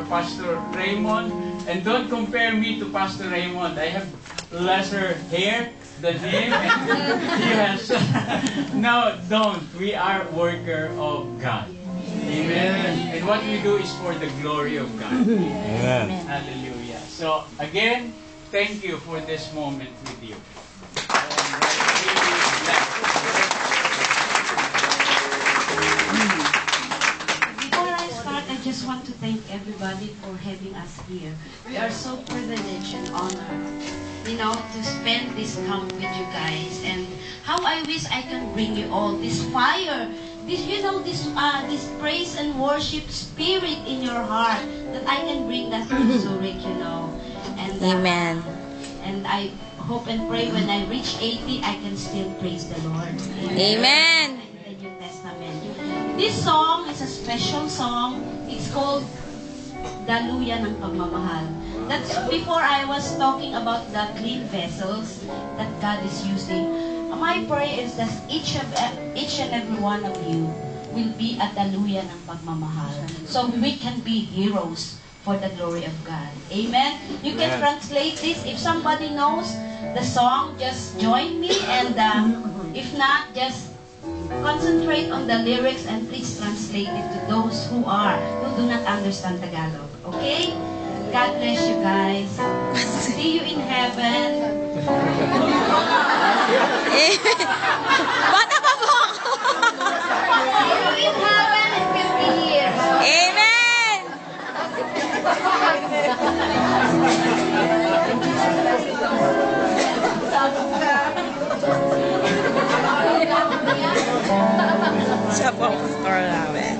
for Pastor Raymond. And don't compare me to Pastor Raymond. I have lesser hair than him. He has... No, don't. We are worker of God. Amen. And what we do is for the glory of God. Amen. Hallelujah. So, again, thank you for this moment with you. Before I start, I just want to thank everybody for having us here. We are so privileged and honored, to spend this camp with you guys. And how I wish I can bring you all this fire, this praise and worship spirit in your heart, that I can bring that to Zurich, And, Amen. And I hope and pray when I reach 80, I can still praise the Lord. Amen. In the New Testament. This song is a special song. It's called Daluyan ng Pagmamahal. That's before I was talking about the clean vessels that God is using. My prayer is that each and every one of you will be a daluyan ng pagmamahal. So we can be heroes for the glory of God. Amen? You can translate this. If somebody knows the song, just join me. And if not, just concentrate on the lyrics and please translate it to those who do not understand Tagalog. Okay? God bless you guys. See you in heaven. Bata pa po ako. See you in heaven and we'll be here. Amen. Siya po ang pastor namin.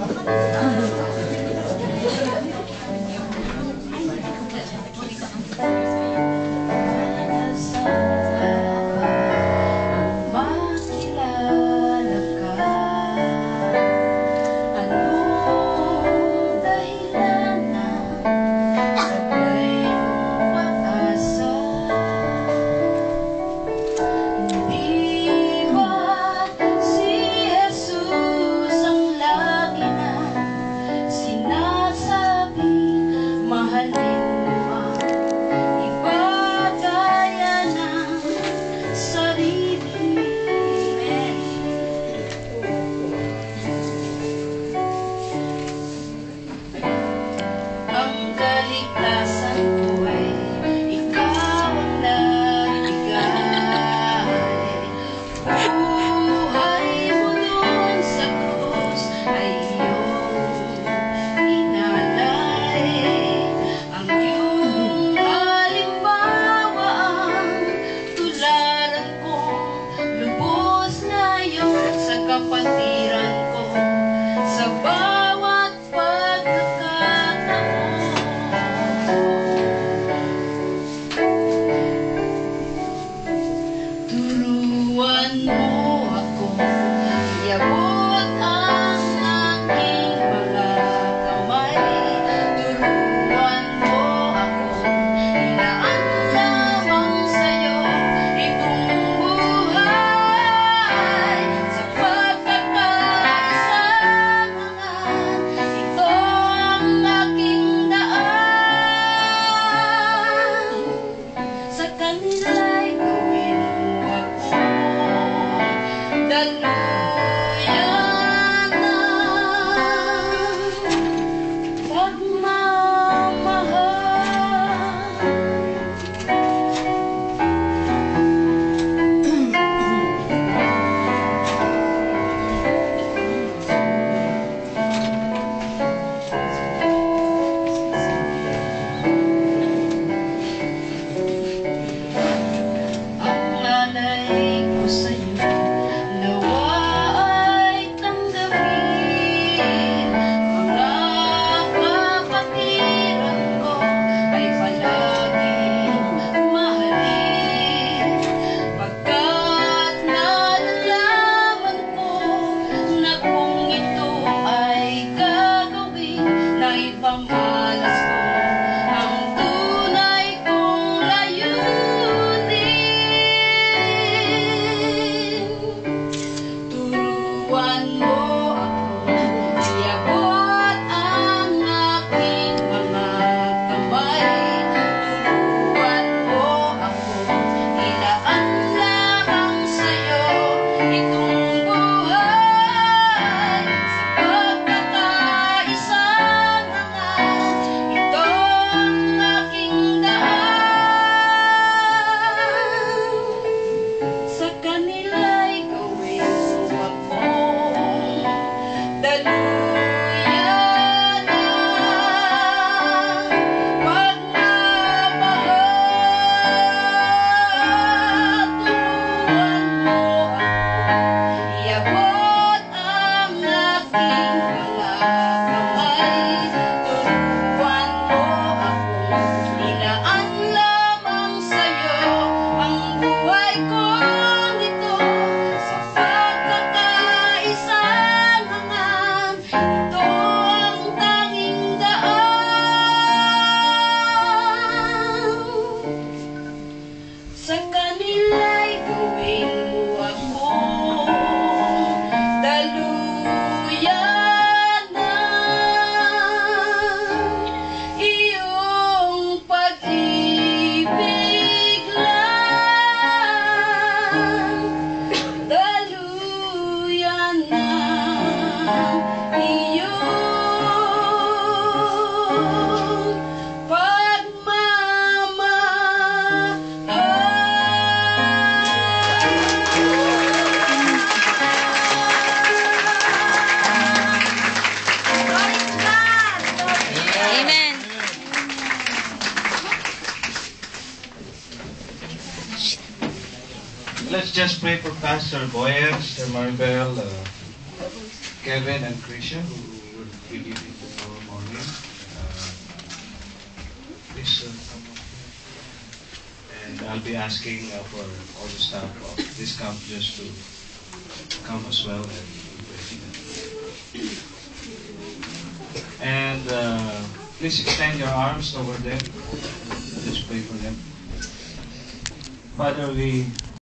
Turuan mo ako, iabot ang aking mga let's just pray for Pastor Boyan, Sister Maribel, Kevin, and Christian, who will be leaving tomorrow morning. Please come up here. And I'll be asking for all the staff of this camp just to come as well and pray. And please extend your arms over them. Just pray for them. Father, we